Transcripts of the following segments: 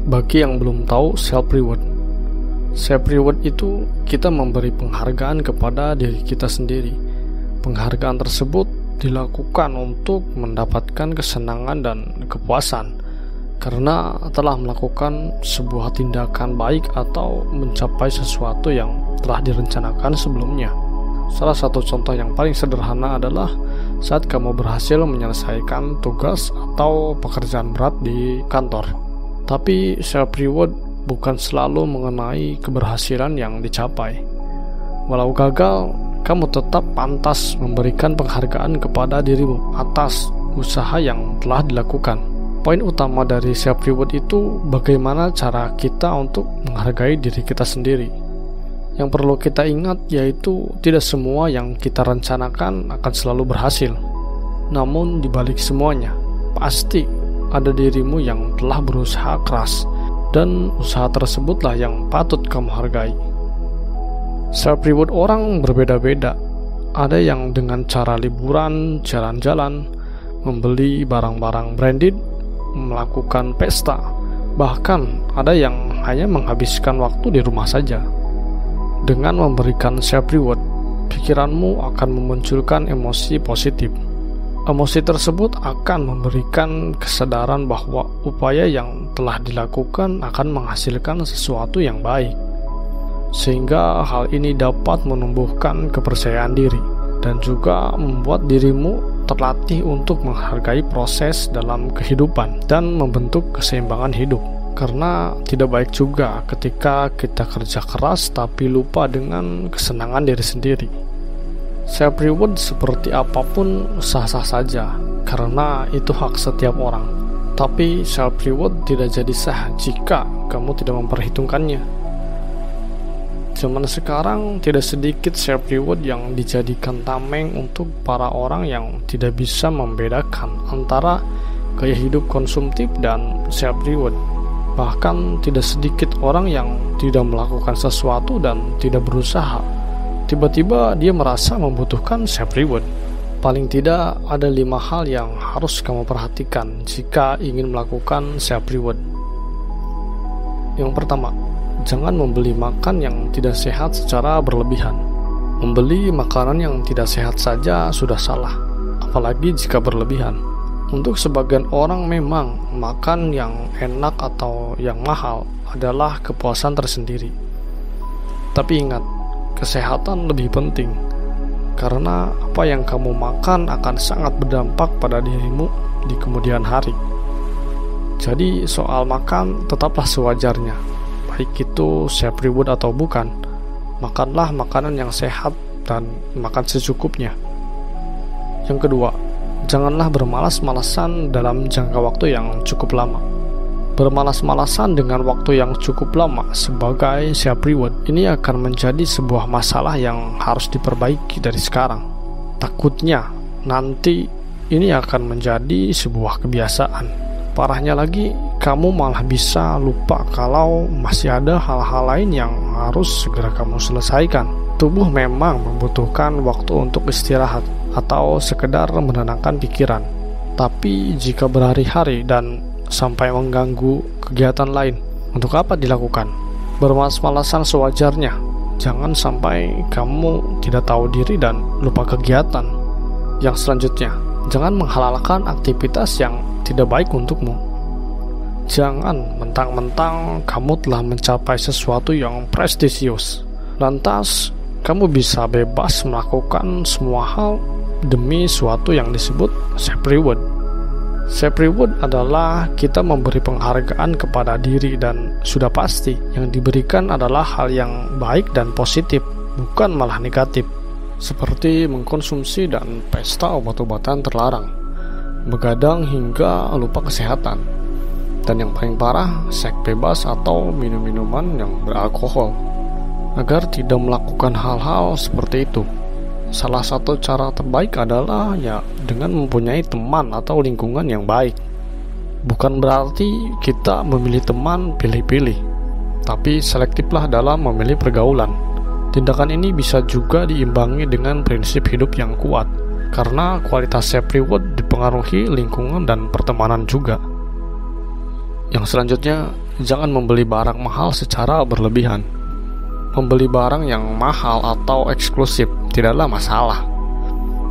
Bagi yang belum tahu self-reward itu kita memberi penghargaan kepada diri kita sendiri. Penghargaan tersebut dilakukan untuk mendapatkan kesenangan dan kepuasan karena telah melakukan sebuah tindakan baik atau mencapai sesuatu yang telah direncanakan sebelumnya. Salah satu contoh yang paling sederhana adalah saat kamu berhasil menyelesaikan tugas atau pekerjaan berat di kantor. Tapi self-reward bukan selalu mengenai keberhasilan yang dicapai. Walau gagal, kamu tetap pantas memberikan penghargaan kepada dirimu atas usaha yang telah dilakukan. Poin utama dari self-reward itu bagaimana cara kita untuk menghargai diri kita sendiri. Yang perlu kita ingat yaitu tidak semua yang kita rencanakan akan selalu berhasil. Namun di balik semuanya, pasti ada dirimu yang telah berusaha keras, dan usaha tersebutlah yang patut kamu hargai. Self-reward orang berbeda-beda. Ada yang dengan cara liburan, jalan-jalan, membeli barang-barang branded, melakukan pesta. Bahkan ada yang hanya menghabiskan waktu di rumah saja. Dengan memberikan self-reward, pikiranmu akan memunculkan emosi positif. Emosi tersebut akan memberikan kesadaran bahwa upaya yang telah dilakukan akan menghasilkan sesuatu yang baik. Sehingga hal ini dapat menumbuhkan kepercayaan diri dan juga membuat dirimu terlatih untuk menghargai proses dalam kehidupan dan membentuk keseimbangan hidup. Karena tidak baik juga ketika kita kerja keras tapi lupa dengan kesenangan diri sendiri. Self-reward seperti apapun sah-sah saja, karena itu hak setiap orang. Tapi self-reward tidak jadi sah jika kamu tidak memperhitungkannya. Zaman sekarang tidak sedikit self-reward yang dijadikan tameng untuk para orang yang tidak bisa membedakan antara gaya hidup konsumtif dan self-reward. Bahkan tidak sedikit orang yang tidak melakukan sesuatu dan tidak berusaha, tiba-tiba dia merasa membutuhkan self-reward. Paling tidak ada 5 hal yang harus kamu perhatikan jika ingin melakukan self-reward. Yang pertama, jangan membeli makan yang tidak sehat secara berlebihan. Membeli makanan yang tidak sehat saja sudah salah, apalagi jika berlebihan. Untuk sebagian orang memang makan yang enak atau yang mahal adalah kepuasan tersendiri. Tapi ingat, kesehatan lebih penting, karena apa yang kamu makan akan sangat berdampak pada dirimu di kemudian hari. Jadi soal makan tetaplah sewajarnya, baik itu self-reward atau bukan. Makanlah makanan yang sehat dan makan secukupnya. Yang kedua, janganlah bermalas-malasan dalam jangka waktu yang cukup lama. Bermalas-malasan dengan waktu yang cukup lama sebagai self-reward ini akan menjadi sebuah masalah yang harus diperbaiki dari sekarang. Takutnya nanti ini akan menjadi sebuah kebiasaan. Parahnya lagi, kamu malah bisa lupa kalau masih ada hal-hal lain yang harus segera kamu selesaikan. Tubuh memang membutuhkan waktu untuk istirahat atau sekedar menenangkan pikiran. Tapi jika berhari-hari dan sampai mengganggu kegiatan lain, untuk apa dilakukan? Bermalas-malasan sewajarnya. Jangan sampai kamu tidak tahu diri dan lupa kegiatan. Yang selanjutnya, jangan menghalalkan aktivitas yang tidak baik untukmu. Jangan mentang-mentang kamu telah mencapai sesuatu yang prestisius, lantas kamu bisa bebas melakukan semua hal demi suatu yang disebut self-reward. Self-reward adalah kita memberi penghargaan kepada diri, dan sudah pasti yang diberikan adalah hal yang baik dan positif, bukan malah negatif, seperti mengkonsumsi dan pesta obat-obatan terlarang, begadang hingga lupa kesehatan, dan yang paling parah, seks bebas atau minum-minuman yang beralkohol. Agar tidak melakukan hal-hal seperti itu, salah satu cara terbaik adalah dengan mempunyai teman atau lingkungan yang baik. Bukan berarti kita memilih teman pilih-pilih, tapi selektiflah dalam memilih pergaulan. Tindakan ini bisa juga diimbangi dengan prinsip hidup yang kuat, karena kualitas self-reward dipengaruhi lingkungan dan pertemanan juga. Yang selanjutnya, jangan membeli barang mahal secara berlebihan. Membeli barang yang mahal atau eksklusif tidaklah masalah.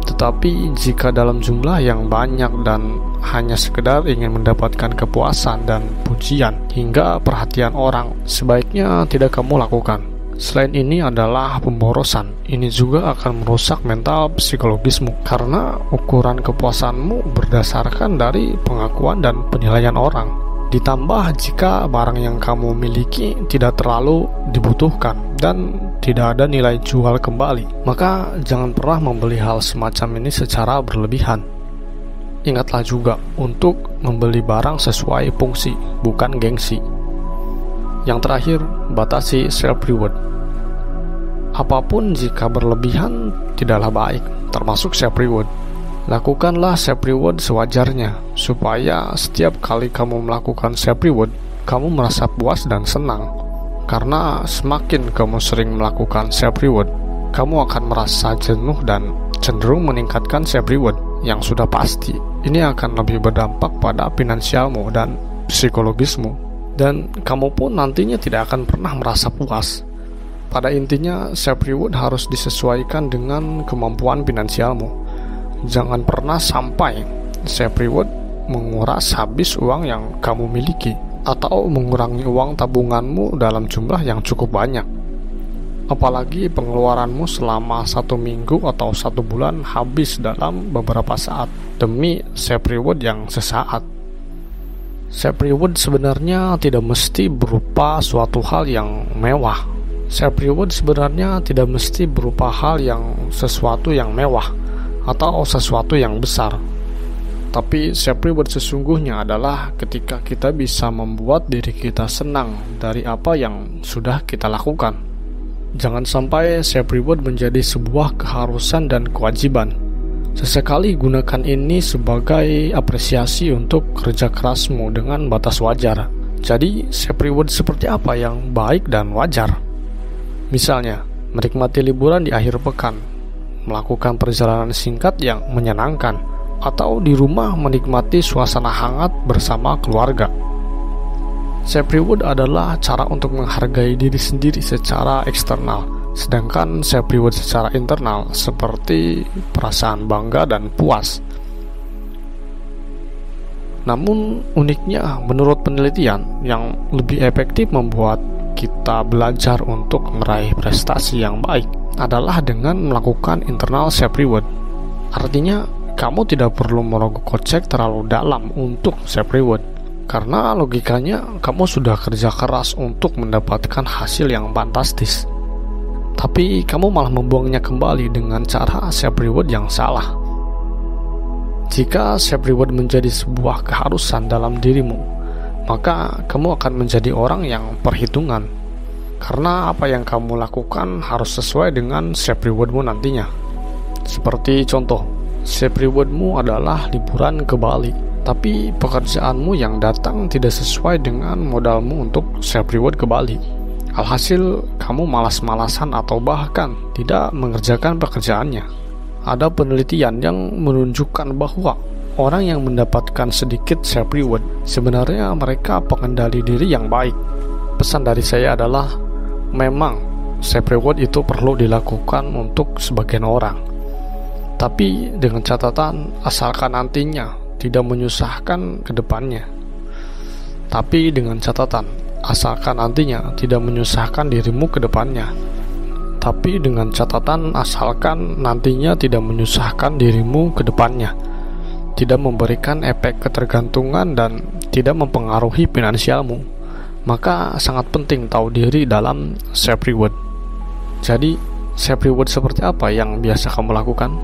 Tetapi jika dalam jumlah yang banyak dan hanya sekedar ingin mendapatkan kepuasan dan pujian hingga perhatian orang, sebaiknya tidak kamu lakukan. Selain ini adalah pemborosan. Ini juga akan merusak mental psikologismu, karena ukuran kepuasanmu berdasarkan dari pengakuan dan penilaian orang. Ditambah jika barang yang kamu miliki tidak terlalu dibutuhkan dan tidak ada nilai jual kembali, maka jangan pernah membeli hal semacam ini secara berlebihan. Ingatlah juga untuk membeli barang sesuai fungsi, bukan gengsi. Yang terakhir, batasi self-reward. Apapun jika berlebihan tidaklah baik, termasuk self-reward. Lakukanlah self-reward sewajarnya, supaya setiap kali kamu melakukan self-reward, kamu merasa puas dan senang. Karena semakin kamu sering melakukan self-reward, kamu akan merasa jenuh dan cenderung meningkatkan self-reward yang sudah pasti. Ini akan lebih berdampak pada finansialmu dan psikologismu, dan kamu pun nantinya tidak akan pernah merasa puas. Pada intinya, self-reward harus disesuaikan dengan kemampuan finansialmu. Jangan pernah sampai self-reward menguras habis uang yang kamu miliki, atau mengurangi uang tabunganmu dalam jumlah yang cukup banyak. Apalagi pengeluaranmu selama 1 minggu atau 1 bulan habis dalam beberapa saat demi self-reward yang sesaat. Self-reward sebenarnya tidak mesti berupa suatu hal yang mewah. Self-reward sebenarnya tidak mesti berupa hal yang sesuatu yang mewah atau sesuatu yang besar. Tapi self-reward sesungguhnya adalah ketika kita bisa membuat diri kita senang dari apa yang sudah kita lakukan. Jangan sampai self-reward menjadi sebuah keharusan dan kewajiban. Sesekali gunakan ini sebagai apresiasi untuk kerja kerasmu dengan batas wajar. Jadi self-reward seperti apa yang baik dan wajar? Misalnya, menikmati liburan di akhir pekan, melakukan perjalanan singkat yang menyenangkan, atau di rumah menikmati suasana hangat bersama keluarga. Self-reward adalah cara untuk menghargai diri sendiri secara eksternal, sedangkan self-reward secara internal seperti perasaan bangga dan puas. Namun uniknya, menurut penelitian, yang lebih efektif membuat kita belajar untuk meraih prestasi yang baik adalah dengan melakukan internal self-reward. Artinya, kamu tidak perlu merogoh kocek terlalu dalam untuk self-reward, karena logikanya kamu sudah kerja keras untuk mendapatkan hasil yang fantastis. Tapi kamu malah membuangnya kembali dengan cara self-reward yang salah. Jika self-reward menjadi sebuah keharusan dalam dirimu, maka kamu akan menjadi orang yang perhitungan, karena apa yang kamu lakukan harus sesuai dengan self-rewardmu nantinya. Seperti contoh, self-rewardmu adalah liburan ke Bali, tapi pekerjaanmu yang datang tidak sesuai dengan modalmu untuk self-reward ke Bali. Alhasil, kamu malas-malasan atau bahkan tidak mengerjakan pekerjaannya. Ada penelitian yang menunjukkan bahwa orang yang mendapatkan sedikit self-reward, sebenarnya mereka pengendali diri yang baik. Pesan dari saya adalah, memang self-reward itu perlu dilakukan untuk sebagian orang, tapi dengan catatan asalkan nantinya tidak menyusahkan ke depannya. Tapi dengan catatan asalkan nantinya tidak menyusahkan dirimu ke depannya. Tapi dengan catatan asalkan nantinya tidak menyusahkan dirimu ke depannya, tidak memberikan efek ketergantungan dan tidak mempengaruhi finansialmu. Maka sangat penting tahu diri dalam self-reward. Jadi, self-reward seperti apa yang biasa kamu lakukan?